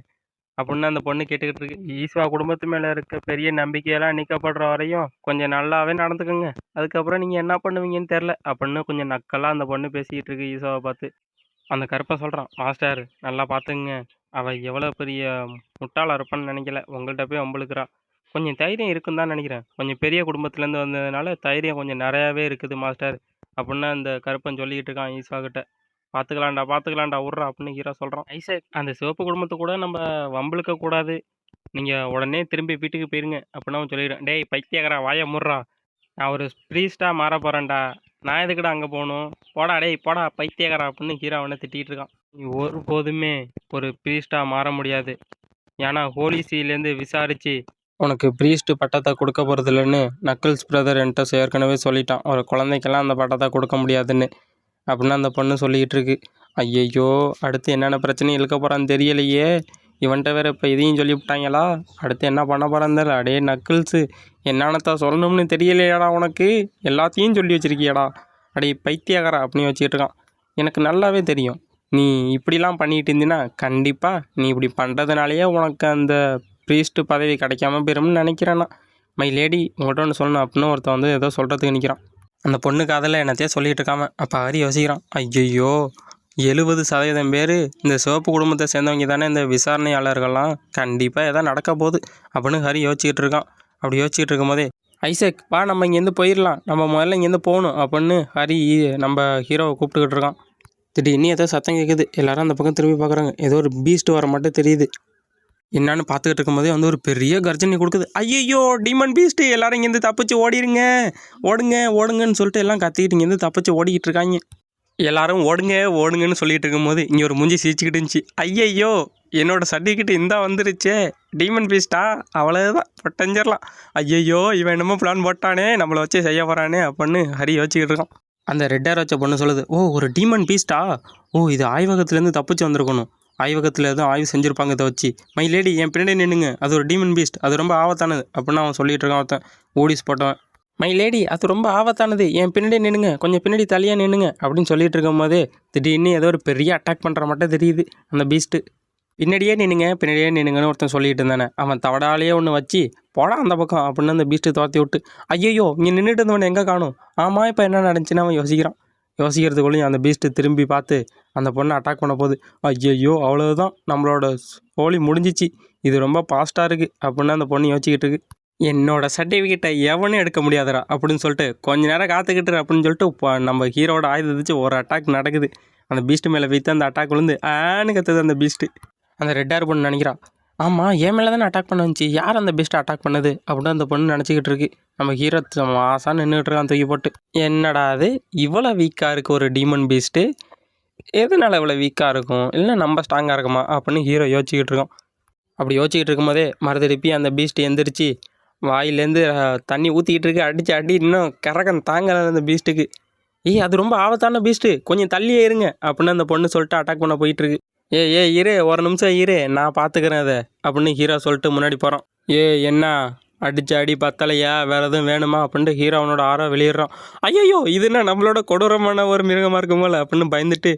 அப்படின்னு அந்த பொண்ணு கேட்டுக்கிட்டு இருக்கு. ஈஸ்வா குடும்பத்து மேலே இருக்க பெரிய நம்பிக்கையெல்லாம் நீக்கப்படுற வரையும் கொஞ்சம் நல்லாவே நடந்துக்குங்க. அதுக்கப்புறம் நீங்கள் என்ன பண்ணுவீங்கன்னு தெரில அப்படின்னு கொஞ்சம் நக்கலாக அந்த பொண்ணு பேசிக்கிட்டு இருக்கு ஈஸ்வாவை பார்த்து. அந்த கருப்பை சொல்கிறான், மாஸ்டர் நல்லா பார்த்துங்க. அவள் எவ்வளோ பெரிய முட்டாளாக இருப்பான்னு நினைக்கல. உங்கள்கிட்ட போய் வம்பளுக்குறா. கொஞ்சம் தைரியம் இருக்குன்னு தான் நினைக்கிறேன். கொஞ்சம் பெரிய குடும்பத்துலேருந்து வந்ததுனால தைரியம் கொஞ்சம் நிறையாவே இருக்குது மாஸ்டர் அப்படின்னு அந்த கருப்பன் சொல்லிக்கிட்டு இருக்கான் ஈஸ்வா கிட்ட. பார்த்துக்கலாம்டா விட்றா அப்படின்னு ஹீரோ சொல்கிறான். ஐசக், அந்த சிவப்பு குடும்பத்தை கூட நம்ம வம்பளுக்க கூடாது. நீங்கள் உடனே திரும்பி வீட்டுக்கு போயிருங்க அப்படின்னு அவன் சொல்லிடுறான். டேய் பைத்தியக்காரா, வாயை மூடுறா. நான் ஒரு ப்ரீஸ்டாக மாற போகிறேன்டா. நான் எதுக்குடா அங்கே போகணும்? போடா டேய் போடா பைத்தியக்காரா அப்படின்னு ஹீரோ அவனை திட்டிகிட்டு இருக்கான். நீ ஒருபோதுமே ஒரு ப்ரீஸ்டாக மாற முடியாது. ஏன்னா ஹோலிசியிலேருந்து விசாரித்து உனக்கு ப்ரீஸ்ட் பட்டத்தை கொடுக்க போகிறதில்லன்னு நக்கிள்ஸ் பிரதர் என்கிட்ட ஏற்கனவே சொல்லிட்டான். ஒரு குழந்தைக்கெல்லாம் அந்த பட்டத்தை கொடுக்க முடியாதுன்னு அப்படின்னு அந்த பொண்ணு சொல்லிக்கிட்டு இருக்கு. ஐயையோ! அடுத்து என்னென்ன பிரச்சனையும் இழுக்க போகிறான்னு தெரியலையே. இவன்கிட்ட வேற இப்போ இதையும் சொல்லிவிட்டாங்களா? அடுத்து என்ன பண்ண போகிறான்னு தெரியல. அடே நக்கிள்ஸு, என்னென்னத்தான் சொல்லணும்னு தெரியலையாடா உனக்கு? எல்லாத்தையும் சொல்லி வச்சிருக்கியாடா. அடே பைத்தியக்காரா அப்படின்னு வச்சுக்கிட்டு இருக்கான். எனக்கு நல்லாவே தெரியும். நீ இப்படிலாம் பண்ணிகிட்டு இருந்தீன்னா கண்டிப்பாக நீ இப்படி பண்ணுறதுனாலேயே உனக்கு அந்த ப்ரீஸ்ட் பதவி கிடைக்காம போயிரும்னு நினைக்கிறேன்னா. மை லேடி, உங்கள்கிட்ட ஒன்று சொல்லணும் அப்படின்னு ஒருத்தன் வந்து ஏதோ சொல்கிறதுக்கு நிற்கிறான். அந்த பொண்ணு காதில் என்னத்தையே சொல்லிகிட்டு இருக்காம அப்போ ஹரி யோசிக்கிறான். ஐயையோ, 70% பேர் இந்த சிவப்பு குடும்பத்தை சேர்ந்தவங்க தானே இந்த விசாரணையாளர்கள்லாம். கண்டிப்பாக எதாவது நடக்க போகுது அப்படின்னு ஹரி யோசிச்சுக்கிட்டு இருக்கான். அப்படி யோசிச்சுக்கிட்டு இருக்கும்போதே, ஐசக் வா நம்ம இங்கேருந்து போயிடலாம், நம்ம முதல்ல இங்கேருந்து போகணும் அப்படின்னு ஹரி நம்ம ஹீரோவை கூப்பிட்டுக்கிட்டு இருக்கான். திடீர்னு ஏதோ சத்தம் கேட்குது. எல்லாரும் அந்த பக்கம் திரும்பி பார்க்குறாங்க. ஏதோ ஒரு பீஸ்ட் வர மட்டும் தெரியுது. என்னான்னு பார்த்துக்கிட்டு இருக்கும்போதே வந்து ஒரு பெரிய கர்ஜனை கொடுக்குது. ஐயையோ, டீமன் பீஸ்ட், எல்லாரும் இங்கேருந்து தப்பிச்சு ஓடிடுங்க, ஓடுங்கன்னு சொல்லிட்டு எல்லாம் கத்திக்கிட்டு இங்கேருந்து தப்பிச்சு ஓடிக்கிட்டு இருக்காங்க. எல்லாரும் ஓடுங்கன்னு சொல்லிட்டு இருக்கும்போது இங்கே ஒரு மூஞ்சி சிரிச்சுக்கிட்டு இருந்துச்சு. ஐயையோ, என்னோட சர்டிஃபிகேட் இந்தா வந்துருச்சே, டீமன் பீஸ்டா, அவ்வளோதான் பொட்டஞ்சிடலாம். ஐயையோ, இவன் என்னமோ பிளான் போட்டானே, நம்மளை வச்சு செய்ய போகிறானே அப்படின்னு ஹரி யோசிச்சுக்கிட்டு இருக்கான். அந்த ரெட் ஹேர் வச்ச பொண்ணு சொல்லுது, ஓ ஒரு டீமன் பீஸ்டா, ஓ இது ஆய்வகத்துலேருந்து தப்பிச்சு வந்திருக்கணும், ஆய்வகத்தில் எதுவும் ஆய்வு செஞ்சுருப்பாங்க இதை வச்சு. மை லேடி என் பின்னாடி நின்றுங்க, அது ஒரு டீமன் பீஸ்ட், அது ரொம்ப ஆபத்தானது அப்படின்னு அவன் சொல்லிட்டு இருக்கான். ஒருத்தன் ஓடிஸ் போட்டவன், மை லேடி அது ரொம்ப ஆபத்தானது, என் பின்னாடி நின்றுங்க, கொஞ்சம் பின்னாடி தள்ளியாக நின்றுங்க அப்படின்னு சொல்லிட்டு இருக்கும் போதே திடீர்னு ஏதோ ஒரு பெரிய அட்டாக் பண்ணுற மட்டும் தெரியுது அந்த பீஸ்ட்டு. பின்னாடியே நின்னுங்கன்னு ஒருத்தன் சொல்லிட்டு இருந்தானே, அவன் தவடாலேயே ஒன்று வச்சு போடா அந்த பக்கம் அப்படின்னு அந்த பீஸ்ட்டு துரத்தி விட்டு, ஐயோ இங்கே நின்றுட்டு இருந்தவனை எங்கே காணும், ஆமாம் இப்போ என்ன நடந்துச்சுன்னு அவன் யோசிக்கிறான். யோசிக்கிறதுக்குள்ளேயும் அந்த பீஸ்ட்டு திரும்பி பார்த்து அந்த பொண்ணை அட்டாக் பண்ண போகுது. ஐயையோ, அவ்வளோதான், நம்மளோட ஹோலி முடிஞ்சிச்சு, இது ரொம்ப ஃபாஸ்ட்டாக இருக்குது அப்படின்னு அந்த பொண்ணு யோசிச்சுக்கிட்டு இருக்கு. என்னோட சர்டிஃபிகேட்டை எவனும் எடுக்க முடியாதுடா அப்படின்னு சொல்லிட்டு கொஞ்ச நேரம் காத்துக்கிட்டு அப்படின்னு சொல்லிட்டு நம்ம ஹீரோட ஆயுதச்சு ஒரு அட்டாக் நடக்குது. அந்த பீஸ்ட்டு மேலே வைத்து அந்த அட்டாக் விழுந்து ஆன்னு கத்துது அந்த பீஸ்ட்டு. அந்த ரெட் ஹேர் பொண்ணு நினைக்கிறா, ஆமாம் என் மேலே தானே அட்டாக் பண்ண வந்துச்சு, யார் அந்த பீஸ்ட்டை அட்டாக் பண்ணது அப்படின்னு அந்த பொண்ணு நினச்சிக்கிட்டு இருக்கு. நம்ம ஹீரோ மாசாக நின்றுட்டு இருக்கான் தூக்கி போட்டு. என்னடா அது இவ்வளோ வீக்காக இருக்குது ஒரு டீமன் பீஸ்ட்டு, எதனால இவ்வளோ வீக்காக இருக்கும், இல்லை நம்ம ஸ்ட்ராங்காக இருக்குமா அப்படின்னு ஹீரோ யோசிச்சுக்கிட்டு இருக்கோம். அப்படி யோசிச்சுக்கிட்டு இருக்கும்போதே மறுதிருப்பி அந்த பீஸ்ட் எந்திரிச்சு வாயிலேருந்து தண்ணி ஊற்றிக்கிட்டு இருக்கு. அடி இன்னும் கரகம் தாங்கலை அந்த பீஸ்ட்டுக்கு. ஏய் அது ரொம்ப ஆபத்தான பீஸ்ட்டு, கொஞ்சம் தள்ளியே இருங்க அப்படின்னு அந்த பொண்ணு சொல்லிட்டு அட்டாக் பண்ண போயிட்டுருக்கு. இரு ஒரு நிமிஷம் இரு, நான் பார்த்துக்கிறேன் அதை அப்படின்னு ஹீரோ சொல்லிட்டு முன்னாடி போகிறான். என்ன அடித்த அடி பத்தலையா, வேறு எதுவும் வேணுமா அப்படின்ட்டு ஹீரோ அவனோட ஆறாக வெளியிடுறான். ஐயோ இது என்ன நம்மளோட கொடூரமான ஒரு மிருகமாக இருக்கும்போல அப்படின்னு பயந்துட்டு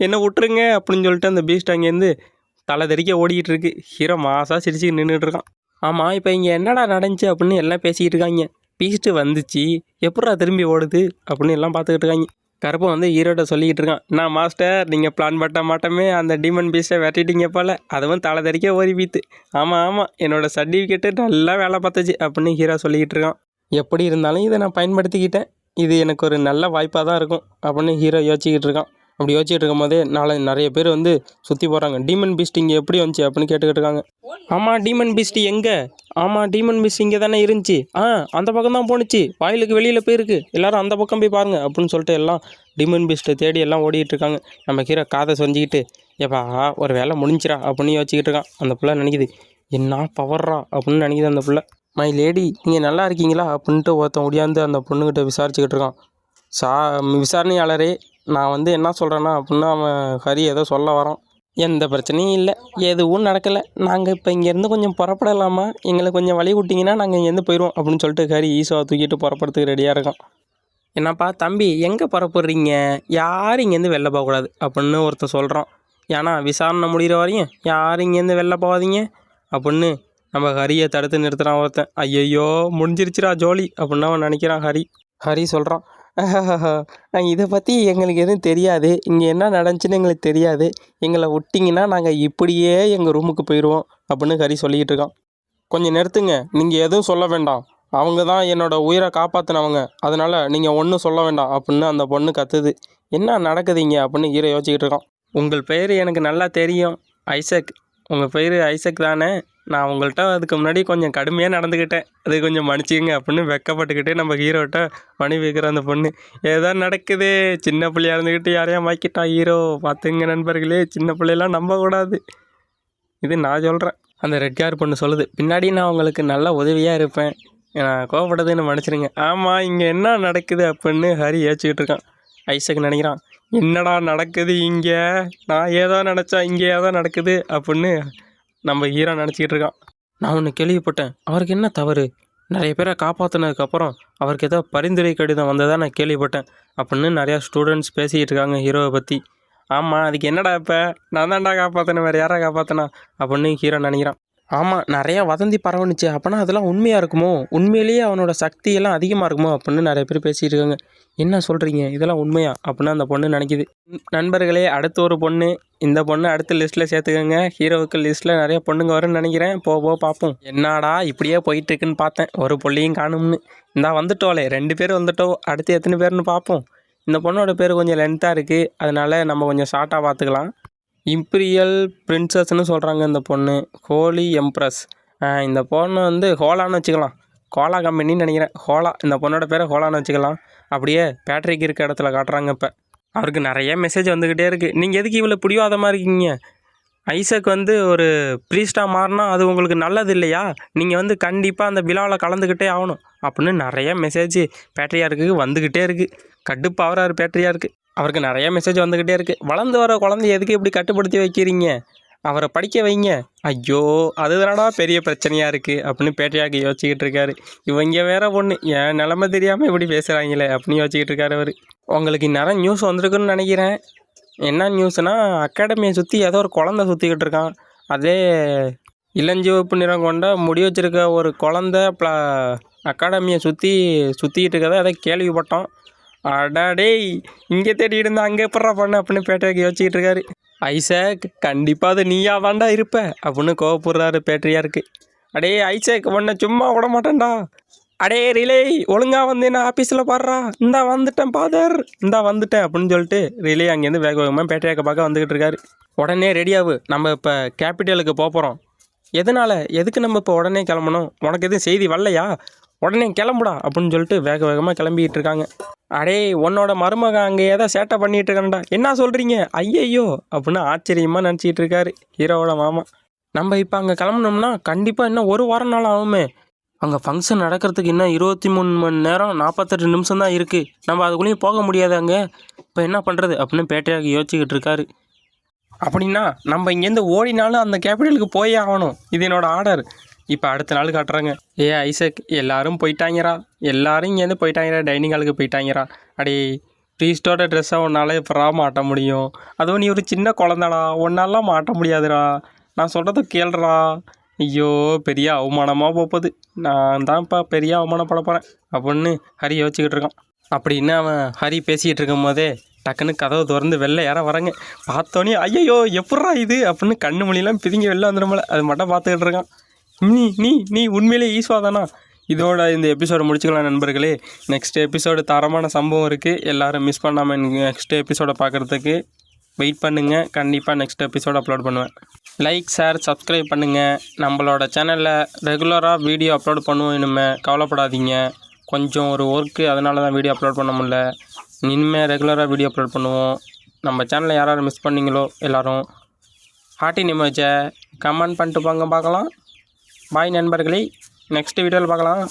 என்ன விட்டுருங்க அப்படின்னு சொல்லிட்டு அந்த பீஸ்ட் அங்கேருந்து தலை தெறிக்க ஓடிக்கிட்டு இருக்கு. ஹீரோ மாசாக சிரிச்சு நின்றுட்டு இருக்கான். ஆமாம் இப்போ இங்கே என்னடா நடந்துச்சு அப்படின்னு எல்லாம் பேசிக்கிட்டு இருக்காங்க. பீஸ்ட்டு வந்துச்சு, எப்படா திரும்பி ஓடுது அப்படின்னு எல்லாம் பார்த்துக்கிட்டு இருக்காங்க. கருப்பன் வந்து ஹீரோட்ட சொல்லிக்கிட்டு இருக்கான், நான் மாஸ்டர் நீங்கள் பிளான் பண்ண மாட்டோமே அந்த டீமன் பீஸ்ட்டை வெட்டிட்டீங்க போல், அதுவும் தலை தெறிக்க ஓடி பீத்து. ஆமாம் என்னோடய சர்டிஃபிகேட்டு நல்லா வேலை பார்த்துச்சு அப்படின்னு ஹீரோ சொல்லிக்கிட்டு இருக்கான். எப்படி இருந்தாலும் இதை நான் பயன்படுத்திக்கிட்டேன், இது எனக்கு ஒரு நல்ல வாய்ப்பாக தான் இருக்கும் அப்படின்னு ஹீரோ யோசிச்சுக்கிட்டு இருக்கான். அப்படி யோசிச்சுட்டு இருக்கும்போதே நிறைய பேர் வந்து சுற்றி போகிறாங்க. டீமன் பீஸ்ட் இங்கே எப்படி வந்துச்சு அப்படின்னு கேட்டுக்கிட்டு இருக்காங்க. ஆமாம், டீமன் பீஸ்ட் எங்கே? ஆமாம், டீமன் பீஸ்ட் இங்கே தானே இருந்துச்சு. அந்த பக்கம் தான் போணுச்சு, வாயிலுக்கு வெளியில் போயிருக்கு, எல்லாரும் அந்த பக்கம் போய் பாருங்க அப்படின்னு சொல்லிட்டு எல்லாம் டீமன் பீஸ்ட்டை தேடி எல்லாம் ஓடிட்டு இருக்காங்க. நம்ம ஹீரோ காதை சொஞ்சிக்கிட்டு ஏப்பா ஒரு வேலை முடிஞ்சிரா அப்படின்னு யோசிச்சுக்கிட்டு இருக்கான். அந்த பிள்ளை நினைக்குது என்ன பவர்றா அப்படின்னு நினைக்குது அந்த பிள்ளை. மை லேடி நீங்கள் நல்லா இருக்கீங்களா அப்படின்ட்டு ஒருத்தன் ஒடியாந்து அந்த பொண்ணுக்கிட்ட விசாரிச்சுக்கிட்டு இருக்கான். விசாரணையாளரே, நான் வந்து என்ன சொல்கிறேன்னா அப்படின்னா அவன் ஹரி ஏதோ சொல்ல வரான். எந்த பிரச்சனையும் இல்லை, எதுவும் நடக்கலை, நாங்கள் இப்போ இங்கேருந்து கொஞ்சம் புறப்படலாமா, எங்களுக்கு கொஞ்சம் வழி விட்டிங்கன்னா நாங்கள் இங்கேருந்து போயிடுவோம் அப்படின்னு சொல்லிட்டு ஹரி ஈஸ்வரை தூக்கிட்டு புறப்படுறதுக்கு ரெடியாக இருக்கான். என்னப்பா தம்பி எங்கே புறப்படுறீங்க, யாரும் இங்கேருந்து வெளில போகக்கூடாது அப்படின்னு ஒருத்தன் சொல்கிறான். ஏன்னா விசாரணை முடிகிற வரையும் யாரும் இங்கேருந்து வெளில போகாதீங்க அப்படின்னு நம்ம ஹரியை தடுத்து நிறுத்துகிறான் ஒருத்தன். ஐயையோ முடிஞ்சிருச்சுரா ஜோலி அப்படின்னு அவன் நினைக்கிறான். ஹரி சொல்கிறான், இதை பற்றி எங்களுக்கு எதுவும் தெரியாது, இங்கே என்ன நடந்துச்சுன்னு எங்களுக்கு தெரியாது, எங்களை விட்டிங்கன்னா நாங்கள் இப்படியே எங்கள் ரூமுக்கு போயிடுவோம் அப்படின்னு ஹரி சொல்லிக்கிட்டு இருக்கான். கொஞ்சம் நிறுத்துங்க, நீங்கள் எதுவும் சொல்ல வேண்டாம், அவங்க தான் என்னோடய உயிரை காப்பாற்றினவங்க, அதனால் நீங்கள் ஒன்றும் சொல்ல வேண்டாம் அப்படின்னு அந்த பொண்ணு கத்துது. என்ன நடக்குதுங்க அப்படின்னு ஹீரோ யோசிச்சுக்கிட்டு இருக்கான். உங்கள் பெயர் எனக்கு நல்லா தெரியும் ஐசக், உங்கள் பெயர் ஐசக் தானே, நான் உங்கள்கிட்ட அதுக்கு முன்னாடி கொஞ்சம் கடுமையாக நடந்துக்கிட்டேன், அது கொஞ்சம் மன்னிச்சிங்க அப்படின்னு வெக்கப்பட்டுக்கிட்டே நம்ம ஹீரோட்ட மனைவி வைக்கிற அந்த பொண்ணு. ஏதோ நடக்குது, சின்ன பிள்ளையா இருந்துக்கிட்டு யாரையா மாக்கிட்டான் ஹீரோ, பார்த்துங்க நண்பர்களே, சின்ன பிள்ளையெல்லாம் நம்பக்கூடாது, இது நான் சொல்கிறேன். அந்த ரெட் கார் பொண்ணு சொல்லுது, பின்னாடி நான் உங்களுக்கு நல்ல உதவியாக இருப்பேன், நான் கோவப்பட்டதுன்னு மன்னிச்சிருங்க. ஆமாம், இங்கே என்ன நடக்குது அப்படின்னு ஹரி யோசிச்சுக்கிட்டு இருக்கான். ஐசக் நினைக்கிறான், என்னடா நடக்குது இங்கே, நான் ஏதோ நினச்சா இங்கே ஏதோ நடக்குது அப்படின்னு நம்ம ஹீரோ நினச்சிக்கிட்டு இருக்கான். நான் ஒன்று கேள்விப்பட்டேன், அவருக்கு என்ன தவறு, நிறைய பேரை காப்பாற்றினதுக்கப்புறம் அவருக்கு ஏதோ பரிந்துரை கடிதம் வந்ததாக நான் கேள்விப்பட்டேன் அப்படின்னு நிறையா ஸ்டூடெண்ட்ஸ் பேசிக்கிட்டு இருக்காங்க ஹீரோவை பற்றி. ஆமாம், அதுக்கு என்னடா இப்போ, நான் தான்டா காப்பாற்றினேன், வேறு யாரா காப்பாற்றினா அப்படின்னு ஹீரோ நினைக்கிறான். ஆமாம், நிறையா வதந்தி பரவணுச்சு, அப்போனா அதெல்லாம் உண்மையாக இருக்குமோ, உண்மையிலேயே அவனோட சக்தியெல்லாம் அதிகமாக இருக்குமோ அப்படின்னு நிறைய பேர் பேசிகிட்டு இருக்காங்க. என்ன சொல்கிறீங்க, இதெல்லாம் உண்மையா அப்படின்னு அந்த பொண்ணு நினைக்கிது. நண்பர்களே, அடுத்த ஒரு பொண்ணு, இந்த பொண்ணு அடுத்த லிஸ்ட்டில் சேர்த்துக்கோங்க, ஹீரோவுக்கு லிஸ்ட்டில் நிறைய பொண்ணுங்க வரும்னு நினைக்கிறேன். போ பார்ப்போம். என்னடா இப்படியே போயிட்டுருக்குன்னு பார்த்தேன், ஒரு பொள்ளையும் காணும்னு. இந்தா வந்துட்டோலே, 2 பேர் வந்துட்டோம், அடுத்து எத்தனை பேர்னு பார்ப்போம். இந்த பொண்ணோட பேர் கொஞ்சம் லென்த்தாக இருக்குது, அதனால் நம்ம கொஞ்சம் ஷார்ட்டாக பார்த்துக்கலாம். இம்பீரியல் பிரின்சஸ்ன்னு சொல்கிறாங்க இந்த பொண்ணு, ஹோலி எம்ப்ரஸ். இந்த பொண்ணு வந்து ஹோலான்னு வச்சுக்கலாம், ஹோலா கம்பெனின்னு நினைக்கிறேன், ஹோலா, இந்த பொண்ணோட பேரை ஹோலான்னு வச்சுக்கலாம். அப்படியே பேட்ரிக் இருக்க இடத்துல காட்டுறாங்க. இப்போ அவருக்கு நிறைய மெசேஜ் வந்துக்கிட்டே இருக்குது. நீங்கள் எதுக்கு இவ்வளோ பிடிவாதமாக இருக்கீங்க, ஐசக் வந்து ஒரு ப்ரீஸ்டாக மாறினா அது உங்களுக்கு நல்லது இல்லையா, நீங்கள் வந்து கண்டிப்பாக அந்த விழாவில் கலந்துக்கிட்டே ஆகணும் அப்படின்னு நிறைய மெசேஜ் பேட்ரியாருக்கு வந்துக்கிட்டே இருக்குது. கடுப்பாகிறாரு பேட்ரியாருக்கு, அவருக்கு நிறைய மெசேஜ் வந்துக்கிட்டே இருக்குது. வளர்ந்து வர குழந்தைய எதுக்கு இப்படி கட்டுப்படுத்தி வைக்கிறீங்க, அவரை படிக்க வைங்க. ஐயோ அதுதானடா பெரிய பிரச்சனையாக இருக்குது அப்படின்னு பேட்ரியாருக்கு யோசிச்சுக்கிட்டு இருக்காரு. இவங்க வேற பொண்ணு, என் நிலமை தெரியாமல் இப்படி பேசுகிறாங்களே அப்படின்னு யோசிச்சுக்கிட்டு இருக்காரு அவர். உங்களுக்கு இந்நேரம் நியூஸ் வந்திருக்குன்னு நினைக்கிறேன். என்ன நியூஸ்னால், அகாடமியை சுற்றி ஏதோ ஒரு குழந்தை சுற்றிக்கிட்டு இருக்கான். அதே இளஞ்சிவப்பு நிறம் கொண்ட முடி வச்சுருக்க ஒரு குழந்தை அகாடமியை சுற்றிக்கிட்டு இருக்கதை அதை கேள்விப்பட்டோம். அடாடே, இங்கே தேடிட்டு இருந்தா அங்கே எப்பட்றா பண்ண அப்படின்னு பேட்ரியாக்கு யோசிச்சுக்கிட்டு இருக்காரு. ஐசக் கண்டிப்பாக அது நீயா தாண்டா இருப்ப அப்படின்னு கோவப்படுறாரு பேட்ரியாருக்கு. அடே ஐசக், உன்னை சும்மா விட மாட்டேன்டா, அடே ரிலே ஒழுங்காக வந்து என்ன ஆஃபீஸில் பாடுறா, இந்தா வந்துட்டேன் பாதர், இந்தா வந்துட்டேன் அப்படின்னு சொல்லிட்டு ரிலே அங்கேருந்து வேக வேகமாக பேட்ரியாக்கை பார்க்க வந்துக்கிட்டு இருக்காரு. உடனே ரெடியாகு, நம்ம இப்போ கேபிட்டலுக்கு போகிறோம். எதுக்கு நம்ம இப்போ உடனே கிளம்பணும், உனக்கு எதுவும் செய்தி வரலையா, உடனே கிளம்புடா அப்படின்னு சொல்லிட்டு வேக வேகமாக கிளம்பிக்கிட்டு இருக்காங்க. அடே உன்னோட மருமகன் அங்கே ஏதோ சேட்டை பண்ணிகிட்டு இருக்கான்டா, என்ன சொல்கிறீங்க, ஐயையோ அப்படின்னு ஆச்சரியமாக நினச்சிக்கிட்டு இருக்காரு ஹீரோவோட மாமா. நம்ம இப்போ அங்கே கிளம்புனோம்னா கண்டிப்பாக இன்னும் 1 வாரம் நாள் ஆகுமே, அங்கே ஃபங்க்ஷன் நடக்கிறதுக்கு இன்னும் 23 மணி நேரம் 48 நிமிஷம் தான் இருக்குது, நம்ம அதுக்குள்ளேயும் போக முடியாது அங்கே, இப்போ என்ன பண்ணுறது அப்படின்னு பேட்ரியாக்கு யோசிச்சுக்கிட்டு இருக்காரு. அப்படின்னா நம்ம இங்கேருந்து ஓடினாலும் அந்த கேபிட்டலுக்கு போயே ஆகணும், இது என்னோடய ஆர்டர். இப்போ அடுத்த நாள் காட்டுறாங்க. ஐசக் எல்லாரும் போயிட்டாங்கடா, எல்லாரும் இங்கேருந்து போயிட்டாங்கடா, டைனிங் ஹாலுக்கு போயிட்டாங்கடா. அடே ப்ரீஸ்டோட ட்ரெஸ்ஸை உன்னால் எப்படா மாட்ட முடியும், அதுவும் நீ ஒரு சின்ன குழந்தடா, உன்னாலாம் மாட்ட முடியாதுடா, நான் சொல்கிறத கேளுடா. ஐயோ பெரிய அவமானமாக போகுது, நான் தான் இப்போ பெரிய அவமானப்பட போகிறேன் அப்படின்னு ஹரி யோசிச்சுக்கிட்டு இருக்கான். அப்படின்னு அவன் ஹரி பேசிக்கிட்டு இருக்கும் போதே டக்குன்னு கதவை திறந்து வெளில யாரோ வராங்க. பார்த்தோன்னே ஐயோ எப்பட்றா இது அப்படின்னு கண்ணு மொழியெல்லாம் பிதுங்கி வெளில வந்துடும் போல, அது மட்டும் பார்த்துக்கிட்டு இருக்கான். நீ உண்மையிலே ஈஸ்வா தானா, இதோட இந்த எபிசோடு முடிச்சுக்கலாம் நண்பர்களே. நெக்ஸ்ட் எபிசோடு தரமான சம்பவம் இருக்குது. எல்லோரும் மிஸ் பண்ணாமல் நெக்ஸ்ட் எபிசோடை பார்க்குறதுக்கு வெயிட் பண்ணுங்கள். கண்டிப்பாக நெக்ஸ்ட் எபிசோடு அப்லோட் பண்ணுவேன். லைக், ஷேர், சப்ஸ்கிரைப் பண்ணுங்கள். நம்மளோட சேனலில் ரெகுலராக வீடியோ அப்லோட் பண்ணுவோம். இனிமேல் கவலைப்படாதீங்க. கொஞ்சம் ஒரு ஒர்க்கு, அதனால தான் வீடியோ அப்லோட் பண்ண முடியல. இனிமேல் ரெகுலராக வீடியோ அப்லோட் பண்ணுவோம். நம்ம சேனலை யாராவது மிஸ் பண்ணீங்களோ எல்லோரும் ஹார்ட்டின் இமேஜை கமெண்ட் பண்ணிட்டு போங்க பார்க்கலாம். பாய் நண்பர்களே, நெக்ஸ்ட் வீடியோவில் பார்க்கலாம்.